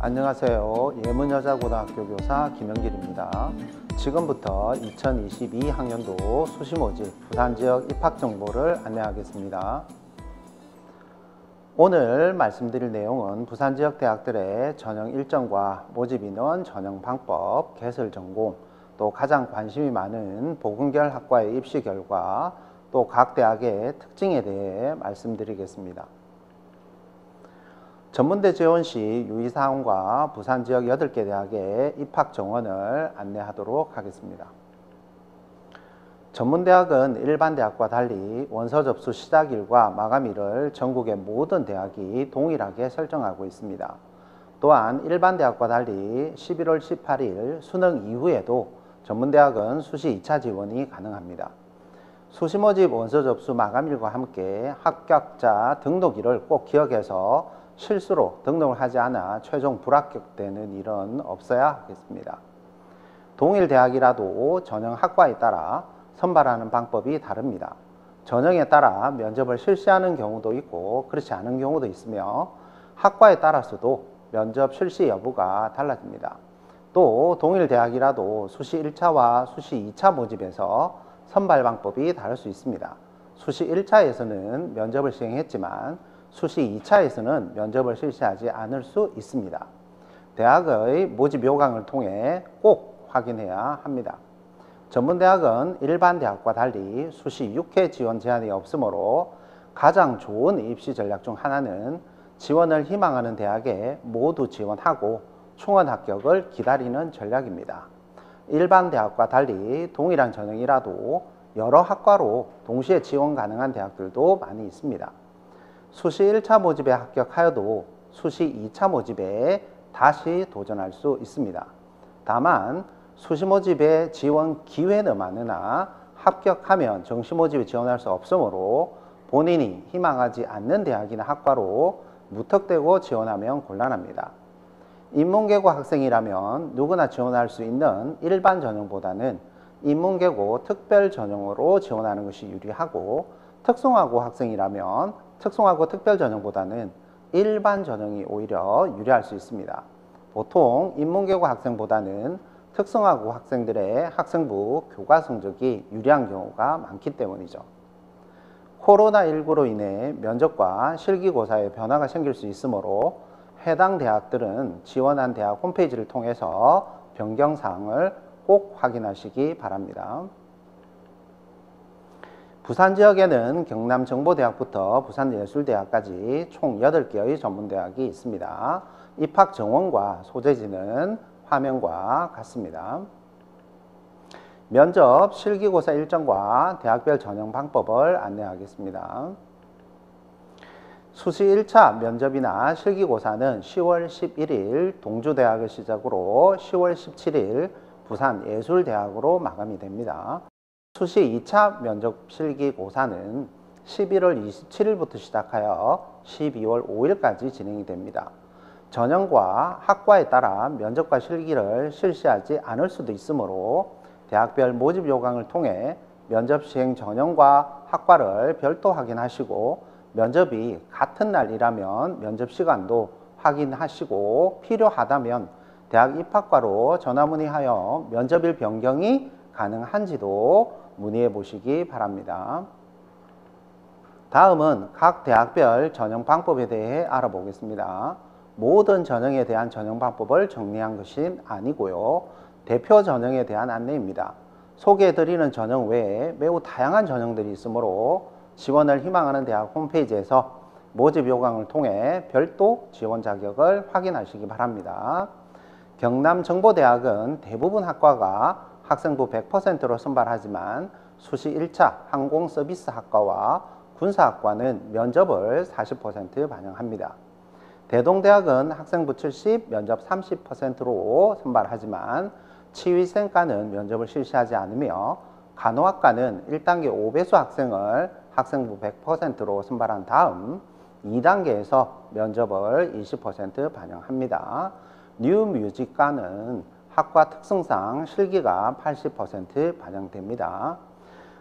안녕하세요. 예문여자고등학교 교사 김영길입니다. 지금부터 2022 학년도 수시모집 부산지역 입학정보를 안내하겠습니다. 오늘 말씀드릴 내용은 부산지역 대학들의 전형 일정과 모집인원, 전형 방법, 개설 전공, 또 가장 관심이 많은 보건계열 학과의 입시 결과, 또 각 대학의 특징에 대해 말씀드리겠습니다. 전문대 지원 시 유의사항과 부산지역 8개 대학의 입학 정원을 안내하도록 하겠습니다. 전문대학은 일반 대학과 달리 원서 접수 시작일과 마감일을 전국의 모든 대학이 동일하게 설정하고 있습니다. 또한 일반 대학과 달리 11월 18일 수능 이후에도 전문대학은 수시 2차 지원이 가능합니다. 수시 모집 원서 접수 마감일과 함께 합격자 등록일을 꼭 기억해서 실수로 등록을 하지 않아 최종 불합격되는 일은 없어야 하겠습니다. 동일 대학이라도 전형 학과에 따라 선발하는 방법이 다릅니다. 전형에 따라 면접을 실시하는 경우도 있고 그렇지 않은 경우도 있으며 학과에 따라서도 면접 실시 여부가 달라집니다. 또 동일 대학이라도 수시 1차와 수시 2차 모집에서 선발 방법이 다를 수 있습니다. 수시 1차에서는 면접을 시행했지만 수시 2차에서는 면접을 실시하지 않을 수 있습니다. 대학의 모집 요강을 통해 꼭 확인해야 합니다. 전문대학은 일반 대학과 달리 수시 6회 지원 제한이 없으므로 가장 좋은 입시 전략 중 하나는 지원을 희망하는 대학에 모두 지원하고 충원 합격을 기다리는 전략입니다. 일반 대학과 달리 동일한 전형이라도 여러 학과로 동시에 지원 가능한 대학들도 많이 있습니다. 수시 1차 모집에 합격하여도 수시 2차 모집에 다시 도전할 수 있습니다. 다만 수시 모집에 지원 기회는 많으나 합격하면 정시 모집에 지원할 수 없으므로 본인이 희망하지 않는 대학이나 학과로 무턱대고 지원하면 곤란합니다. 인문계고 학생이라면 누구나 지원할 수 있는 일반 전형보다는 인문계고 특별 전형으로 지원하는 것이 유리하고, 특성화고 학생이라면 특성화고 특별 전형보다는 일반 전형이 오히려 유리할 수 있습니다. 보통 인문계고 학생보다는 특성화고 학생들의 학생부 교과 성적이 유리한 경우가 많기 때문이죠. 코로나19로 인해 면접과 실기고사에 변화가 생길 수 있으므로 해당 대학들은 지원한 대학 홈페이지를 통해서 변경사항을 꼭 확인하시기 바랍니다. 부산 지역에는 경남정보대학부터 부산예술대학까지 총 8개의 전문대학이 있습니다. 입학 정원과 소재지는 화면과 같습니다. 면접, 실기고사 일정과 대학별 전형 방법을 안내하겠습니다. 수시 1차 면접이나 실기고사는 10월 11일 동주대학을 시작으로 10월 17일 부산예술대학으로 마감이 됩니다. 수시 2차 면접 실기고사는 11월 27일부터 시작하여 12월 5일까지 진행이 됩니다. 전형과 학과에 따라 면접과 실기를 실시하지 않을 수도 있으므로 대학별 모집 요강을 통해 면접 시행 전형과 학과를 별도 확인하시고, 면접이 같은 날이라면 면접 시간도 확인하시고 필요하다면 대학 입학과로 전화문의하여 면접일 변경이 가능한지도 문의해 보시기 바랍니다. 다음은 각 대학별 전형 방법에 대해 알아보겠습니다. 모든 전형에 대한 전형 방법을 정리한 것이 아니고요. 대표 전형에 대한 안내입니다. 소개해드리는 전형 외에 매우 다양한 전형들이 있으므로 지원을 희망하는 대학 홈페이지에서 모집 요강을 통해 별도 지원 자격을 확인하시기 바랍니다. 경남정보대학은 대부분 학과가 학생부 100%로 선발하지만 수시 1차 항공서비스학과와 군사학과는 면접을 40% 반영합니다. 대동대학은 학생부 70, 면접 30%로 선발하지만 치위생과는 면접을 실시하지 않으며, 간호학과는 1단계 5배수 학생을 학생부 100%로 선발한 다음 2단계에서 면접을 20% 반영합니다. 뉴뮤직과는 학과 특성상 실기가 80% 반영됩니다.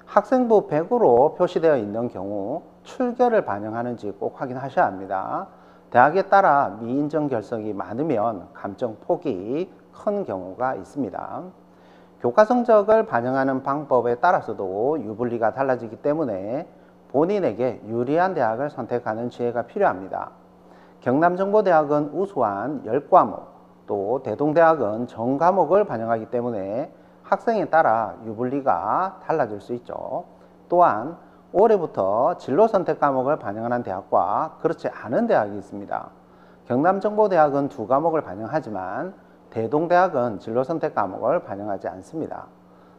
학생부 100으로 표시되어 있는 경우 출결을 반영하는지 꼭 확인하셔야 합니다. 대학에 따라 미인정 결석이 많으면 감정 폭이 큰 경우가 있습니다. 교과 성적을 반영하는 방법에 따라서도 유불리가 달라지기 때문에 본인에게 유리한 대학을 선택하는 지혜가 필요합니다. 경남정보대학은 우수한 10과목, 또 대동대학은 전 과목을 반영하기 때문에 학생에 따라 유불리가 달라질 수 있죠. 또한 올해부터 진로 선택 과목을 반영하는 대학과 그렇지 않은 대학이 있습니다. 경남정보대학은 2과목을 반영하지만 대동대학은 진로 선택 과목을 반영하지 않습니다.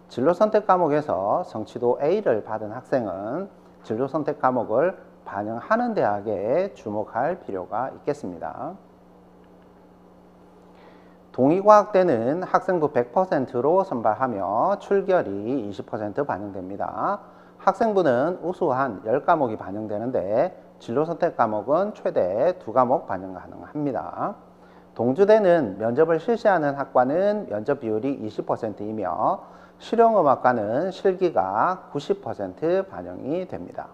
진로 선택 과목에서 성취도 A를 받은 학생은 진로 선택 과목을 반영하는 대학에 주목할 필요가 있겠습니다. 동의과학대는 학생부 100%로 선발하며 출결이 20% 반영됩니다. 학생부는 우수한 10과목이 반영되는데 진로 선택 과목은 최대 2과목 반영 가능합니다. 동주대는 면접을 실시하는 학과는 면접 비율이 20%이며 실용음악과는 실기가 90% 반영이 됩니다.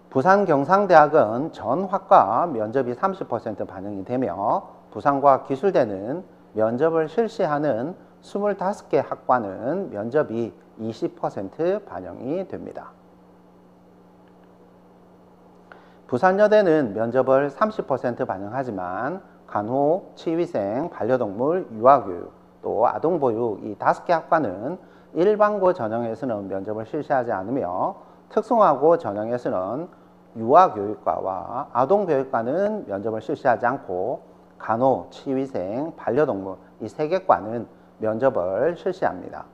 부산경상대학은 전 학과 면접이 30% 반영이 되며 부산과학기술대는 면접을 실시하는 25개 학과는 면접이 20% 반영이 됩니다. 부산여대는 면접을 30% 반영하지만 간호, 치위생, 반려동물, 유아교육, 또 아동보육 이 5개 학과는 일반고 전형에서는 면접을 실시하지 않으며 특성화고 전형에서는 유아교육과와 아동교육과는 면접을 실시하지 않고 간호, 치위생, 반려동물 이 3개 과는 면접을 실시합니다.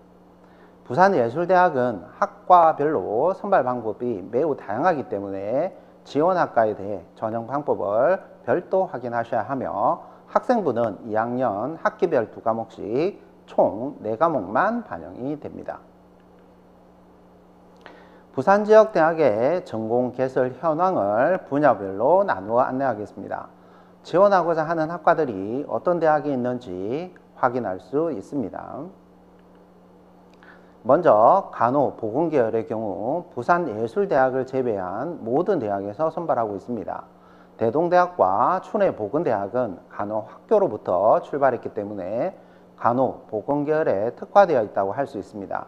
부산예술대학은 학과별로 선발 방법이 매우 다양하기 때문에 지원학과에 대해 전형 방법을 별도 확인하셔야 하며 학생부는 2학년 학기별 2과목씩 총 4과목만 반영이 됩니다. 부산지역대학의 전공 개설 현황을 분야별로 나누어 안내하겠습니다. 지원하고자 하는 학과들이 어떤 대학이 있는지 확인할 수 있습니다. 먼저 간호, 보건계열의 경우 부산예술대학을 제외한 모든 대학에서 선발하고 있습니다. 대동대학과 춘해보건대학은 간호학교로부터 출발했기 때문에 간호, 보건계열에 특화되어 있다고 할 수 있습니다.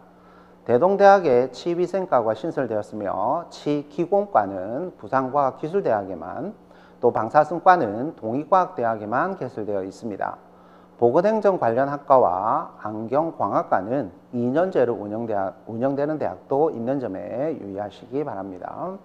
대동대학에 치위생과가 신설되었으며 치기공과는 부산과학기술대학에만, 또 방사선과는 동의과학대학에만 개설되어 있습니다. 보건행정 관련 학과와 안경광학과는 2년제로 운영되는 대학도 있는 점에 유의하시기 바랍니다.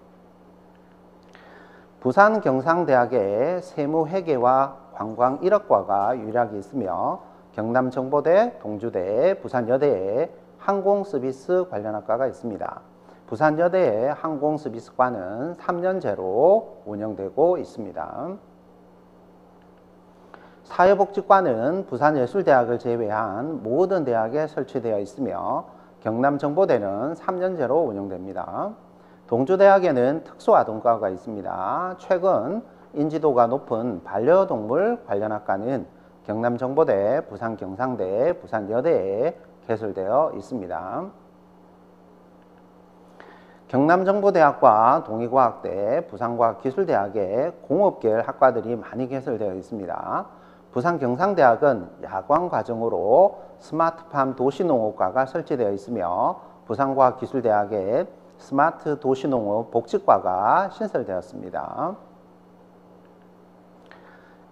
부산경상대학에 세무회계와 관광1학과가 유일하게 있으며 경남정보대, 동주대, 부산여대에 항공서비스 관련 학과가 있습니다. 부산여대의 항공서비스과는 3년제로 운영되고 있습니다. 사회복지과는 부산예술대학을 제외한 모든 대학에 설치되어 있으며 경남정보대는 3년제로 운영됩니다. 동주대학에는 특수아동과가 있습니다. 최근 인지도가 높은 반려동물 관련 학과는 경남정보대, 부산경상대, 부산여대에 개설되어 있습니다. 경남정보대학과 동의과학대, 부산과학기술대학에 공업계열 학과들이 많이 개설되어 있습니다. 부산경상대학은 야광과정으로 스마트팜 도시농업과가 설치되어 있으며 부산과학기술대학에 스마트 도시농업 복지과가 신설되었습니다.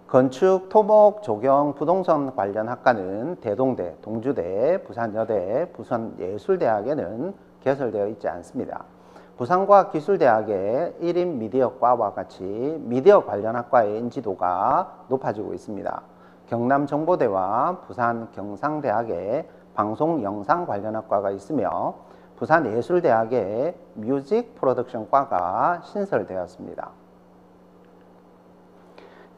건축, 토목, 조경, 부동산 관련 학과는 대동대, 동주대, 부산여대, 부산예술대학에는 개설되어 있지 않습니다. 부산과학기술대학의 1인 미디어과와 같이 미디어 관련 학과의 인지도가 높아지고 있습니다. 경남정보대와 부산경상대학에 방송영상 관련 학과가 있으며 부산예술대학에 뮤직 프로덕션과가 신설되었습니다.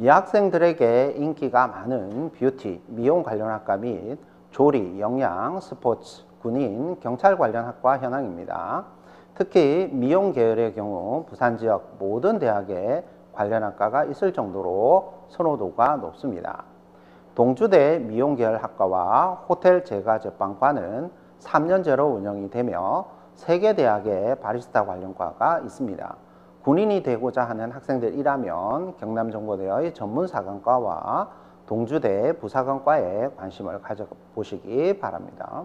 여학생들에게 인기가 많은 뷰티, 미용 관련 학과 및 조리, 영양, 스포츠, 군인, 경찰 관련 학과 현황입니다. 특히 미용 계열의 경우 부산 지역 모든 대학에 관련 학과가 있을 정도로 선호도가 높습니다. 동주대 미용 계열 학과와 호텔 제과 제빵과는 3년제로 운영이 되며 3개 대학에 바리스타 관련 과가 있습니다. 군인이 되고자 하는 학생들이라면 경남정보대의 전문사관과와 동주대 부사관과에 관심을 가져보시기 바랍니다.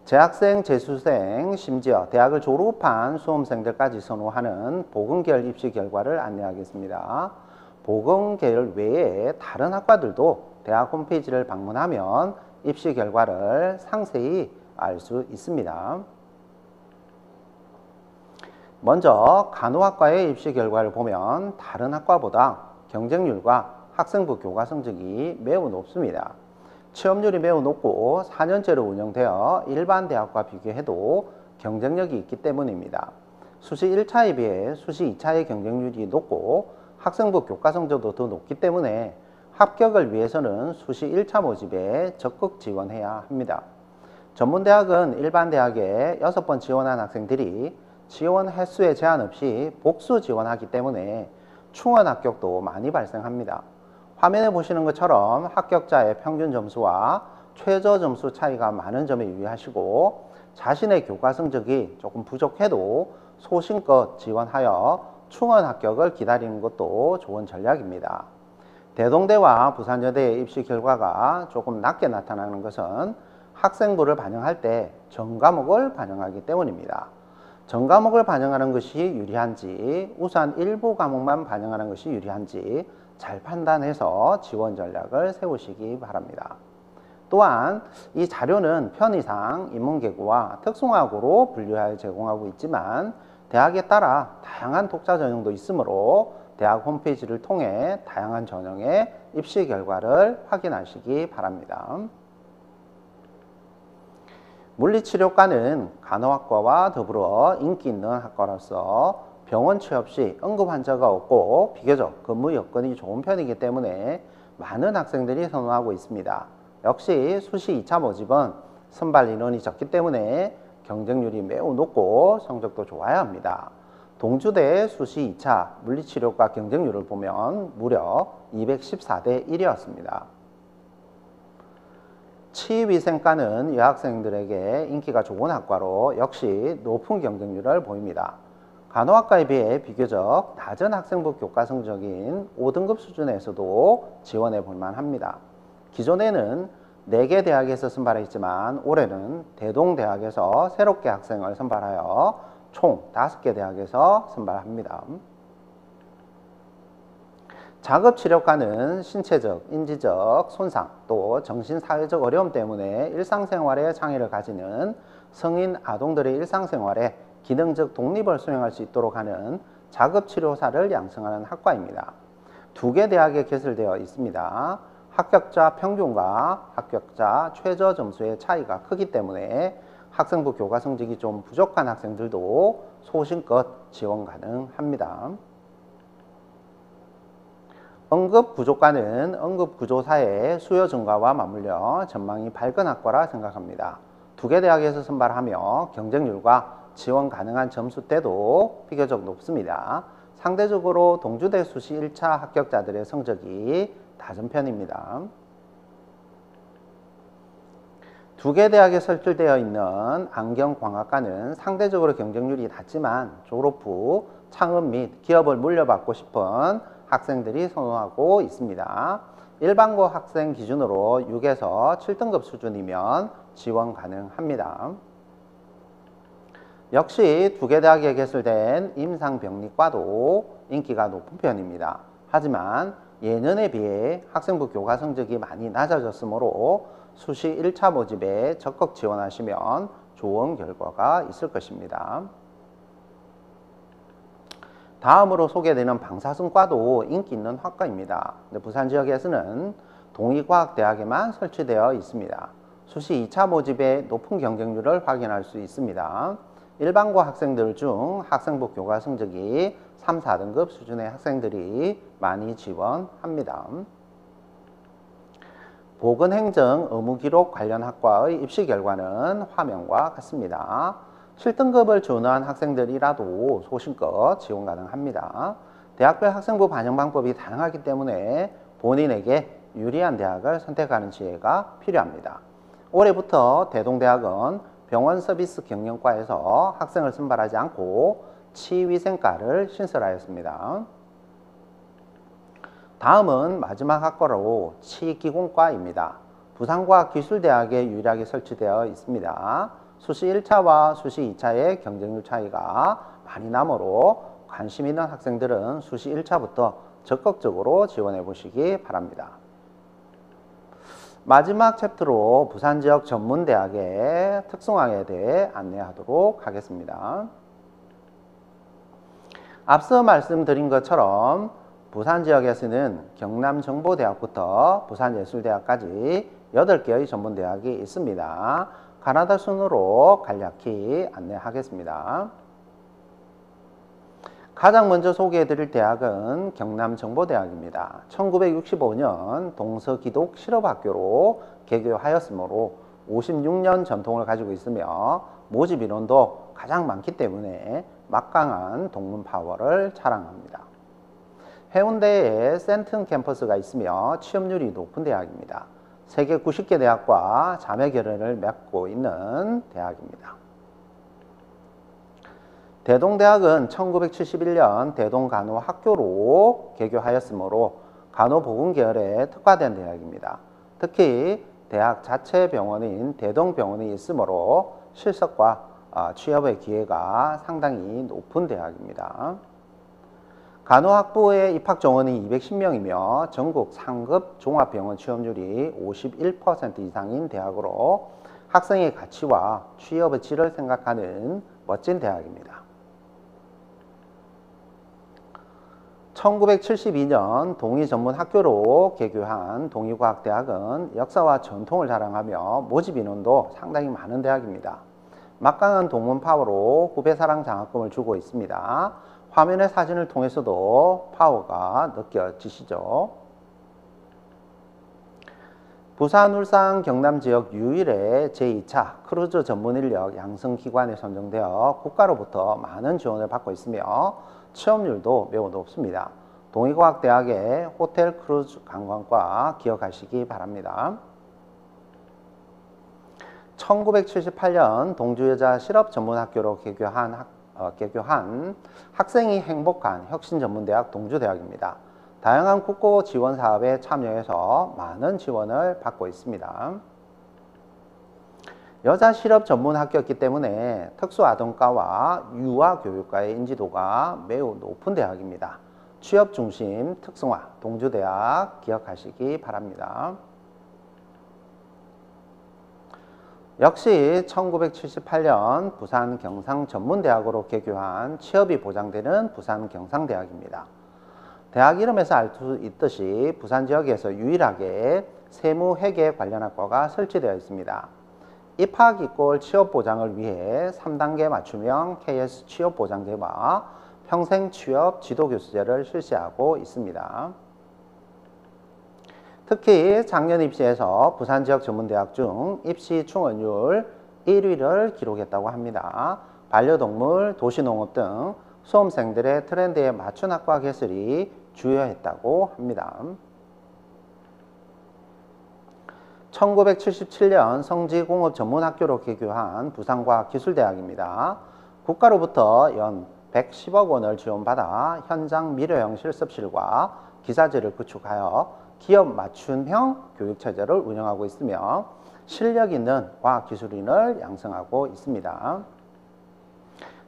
재학생, 재수생, 심지어 대학을 졸업한 수험생들까지 선호하는 보건계열 입시 결과를 안내하겠습니다. 보건계열 외에 다른 학과들도 대학 홈페이지를 방문하면 입시 결과를 상세히 알 수 있습니다. 먼저 간호학과의 입시 결과를 보면 다른 학과보다 경쟁률과 학생부 교과 성적이 매우 높습니다. 취업률이 매우 높고 4년제로 운영되어 일반 대학과 비교해도 경쟁력이 있기 때문입니다. 수시 1차에 비해 수시 2차의 경쟁률이 높고 학생부 교과 성적도 더 높기 때문에 합격을 위해서는 수시 1차 모집에 적극 지원해야 합니다. 전문대학은 일반 대학에 6번 지원한 학생들이 지원 횟수에 제한 없이 복수 지원하기 때문에 충원 합격도 많이 발생합니다. 화면에 보시는 것처럼 합격자의 평균 점수와 최저 점수 차이가 많은 점에 유의하시고 자신의 교과 성적이 조금 부족해도 소신껏 지원하여 충원 합격을 기다리는 것도 좋은 전략입니다. 대동대와 부산여대의 입시 결과가 조금 낮게 나타나는 것은 학생부를 반영할 때 전과목을 반영하기 때문입니다. 전과목을 반영하는 것이 유리한지 우선 일부 과목만 반영하는 것이 유리한지 잘 판단해서 지원 전략을 세우시기 바랍니다. 또한 이 자료는 편의상 인문계구와 특성화고로 분류하여 제공하고 있지만 대학에 따라 다양한 독자 전형도 있으므로 대학 홈페이지를 통해 다양한 전형의 입시 결과를 확인하시기 바랍니다. 물리치료과는 간호학과와 더불어 인기 있는 학과로서 병원 취업 시 응급 환자가 없고 비교적 근무 여건이 좋은 편이기 때문에 많은 학생들이 선호하고 있습니다. 역시 수시 2차 모집은 선발 인원이 적기 때문에 경쟁률이 매우 높고 성적도 좋아야 합니다. 동주대 수시 2차 물리치료과 경쟁률을 보면 무려 214대 1이었습니다. 치위생과는 여학생들에게 인기가 좋은 학과로 역시 높은 경쟁률을 보입니다. 간호학과에 비해 비교적 낮은 학생부 교과 성적인 5등급 수준에서도 지원해 볼 만합니다. 기존에는 4개 대학에서 선발했지만 올해는 대동대학에서 새롭게 학생을 선발하여 총 5개 대학에서 선발합니다. 자급치료과는 신체적, 인지적 손상, 또 정신사회적 어려움 때문에 일상생활에 장애를 가지는 성인 아동들의 일상생활에 기능적 독립을 수행할 수 있도록 하는 자급치료사를 양성하는 학과입니다. 2개 대학에 개설되어 있습니다. 합격자 평균과 합격자 최저 점수의 차이가 크기 때문에 학생부 교과 성적이 좀 부족한 학생들도 소신껏 지원 가능합니다. 응급구조과는 응급구조사의 수요 증가와 맞물려 전망이 밝은 학과라 생각합니다. 2개 대학에서 선발하며 경쟁률과 지원 가능한 점수대도 비교적 높습니다. 상대적으로 동주대 수시 1차 합격자들의 성적이 낮은 편입니다. 2개 대학에 설치되어 있는 안경광학과는 상대적으로 경쟁률이 낮지만 졸업 후 창업 및 기업을 물려받고 싶은 학생들이 선호하고 있습니다. 일반고 학생 기준으로 6에서 7등급 수준이면 지원 가능합니다. 역시 2개 대학에 개설된 임상병리과도 인기가 높은 편입니다. 하지만 예년에 비해 학생부 교과 성적이 많이 낮아졌으므로 수시 1차 모집에 적극 지원하시면 좋은 결과가 있을 것입니다. 다음으로 소개되는 방사선과도 인기 있는 학과입니다. 부산 지역에서는 동의과학대학에만 설치되어 있습니다. 수시 2차 모집의 높은 경쟁률을 확인할 수 있습니다. 일반고 학생들 중 학생부 교과 성적이 3, 4등급 수준의 학생들이 많이 지원합니다. 보건행정 의무기록 관련 학과의 입시 결과는 화면과 같습니다. 7등급을 준한 학생들이라도 소신껏 지원 가능합니다. 대학별 학생부 반영 방법이 다양하기 때문에 본인에게 유리한 대학을 선택하는 지혜가 필요합니다. 올해부터 대동대학은 병원 서비스 경영과에서 학생을 선발하지 않고 치위생과를 신설하였습니다. 다음은 마지막 학과로 치기공과입니다. 부산과학기술대학에 유일하게 설치되어 있습니다. 수시 1차와 수시 2차의 경쟁률 차이가 많이 나므로 관심 있는 학생들은 수시 1차부터 적극적으로 지원해 보시기 바랍니다. 마지막 챕터로 부산지역 전문대학의 특성화에 대해 안내하도록 하겠습니다. 앞서 말씀드린 것처럼 부산지역에서는 경남정보대학부터 부산예술대학까지 8개의 전문대학이 있습니다. 가나다 순으로 간략히 안내하겠습니다. 가장 먼저 소개해드릴 대학은 경남정보대학입니다. 1965년 동서기독 실업학교로 개교하였으므로 56년 전통을 가지고 있으며 모집 인원도 가장 많기 때문에 막강한 동문 파워를 자랑합니다. 해운대에 센튼 캠퍼스가 있으며 취업률이 높은 대학입니다. 세계 90개 대학과 자매 결연을 맺고 있는 대학입니다. 대동대학은 1971년 대동간호학교로 개교하였으므로 간호보건계열에 특화된 대학입니다. 특히 대학 자체 병원인 대동병원이 있으므로 실습과 취업의 기회가 상당히 높은 대학입니다. 간호학부의 입학 정원이 210명이며 전국 상급 종합병원 취업률이 51% 이상인 대학으로 학생의 가치와 취업의 질을 생각하는 멋진 대학입니다. 1972년 동의전문학교로 개교한 동의과학대학은 역사와 전통을 자랑하며 모집 인원도 상당히 많은 대학입니다. 막강한 동문 파워로 후배사랑 장학금을 주고 있습니다. 화면의 사진을 통해서도 파워가 느껴지시죠? 부산, 울산, 경남 지역 유일의 제2차 크루즈 전문인력 양성기관에 선정되어 국가로부터 많은 지원을 받고 있으며 취업률도 매우 높습니다. 동의과학대학의 호텔 크루즈 관광과 기억하시기 바랍니다. 1978년 동주여자 실업전문학교로 개교한 학생이 행복한 혁신전문대학 동주대학입니다. 다양한 국고 지원 사업에 참여해서 많은 지원을 받고 있습니다. 여자 실업 전문 학교였기 때문에 특수아동과와 유아교육과의 인지도가 매우 높은 대학입니다. 취업 중심 특성화 동주대학 기억하시기 바랍니다. 역시 1978년 부산 경상전문대학으로 개교한 취업이 보장되는 부산 경상대학입니다. 대학 이름에서 알 수 있듯이 부산 지역에서 유일하게 세무회계 관련 학과가 설치되어 있습니다. 입학 이꼴 취업 보장을 위해 3단계 맞춤형 KS 취업 보장제와 평생 취업 지도교수제를 실시하고 있습니다. 특히 작년 입시에서 부산 지역 전문대학 중 입시 충원율 1위를 기록했다고 합니다. 반려동물, 도시농업 등 수험생들의 트렌드에 맞춘 학과 개설이 주요했다고 합니다. 1977년 성지공업전문학교로 개교한 부산과학기술대학입니다. 국가로부터 연 110억 원을 지원받아 현장 미래형 실습실과 기사제를 구축하여 기업 맞춤형 교육체제를 운영하고 있으며 실력 있는 과학기술인을 양성하고 있습니다.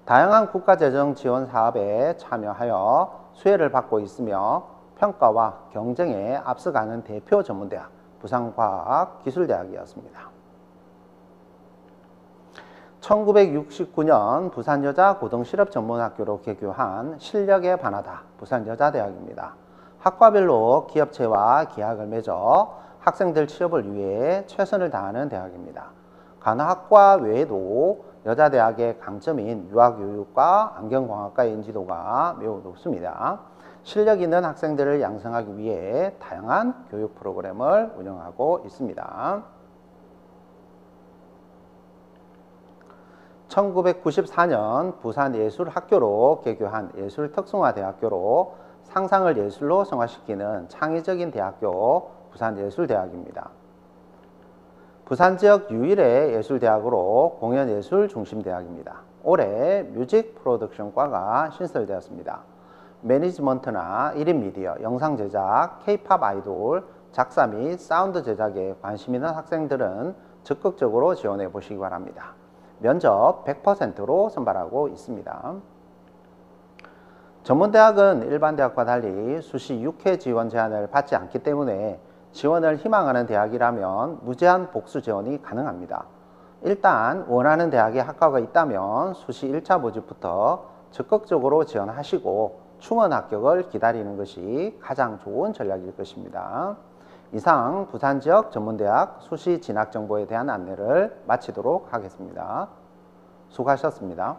다양한 국가재정 지원 사업에 참여하여 수혜를 받고 있으며 평가와 경쟁에 앞서가는 대표 전문대학 부산과학기술대학이었습니다. 1969년 부산여자고등실업전문학교로 개교한 실력에 반하다 부산여자대학입니다. 학과별로 기업체와 계약을 맺어 학생들 취업을 위해 최선을 다하는 대학입니다. 간호학과 외에도 여자대학의 강점인 유아교육과 안경공학과의 인지도가 매우 높습니다. 실력 있는 학생들을 양성하기 위해 다양한 교육 프로그램을 운영하고 있습니다. 1994년 부산예술학교로 개교한 예술특성화대학교로 상상을 예술로 성화시키는 창의적인 대학교 부산예술대학입니다. 부산 지역 유일의 예술대학으로 공연예술 중심대학입니다. 올해 뮤직 프로덕션과가 신설되었습니다. 매니지먼트나 1인 미디어, 영상 제작, K-팝 아이돌, 작사 및 사운드 제작에 관심 있는 학생들은 적극적으로 지원해 보시기 바랍니다. 면접 100%로 선발하고 있습니다. 전문대학은 일반 대학과 달리 수시 6회 지원 제한을 받지 않기 때문에 지원을 희망하는 대학이라면 무제한 복수 지원이 가능합니다. 일단 원하는 대학에 학과가 있다면 수시 1차 모집부터 적극적으로 지원하시고 충원 합격을 기다리는 것이 가장 좋은 전략일 것입니다. 이상 부산 지역 전문대학 수시 진학 정보에 대한 안내를 마치도록 하겠습니다. 수고하셨습니다.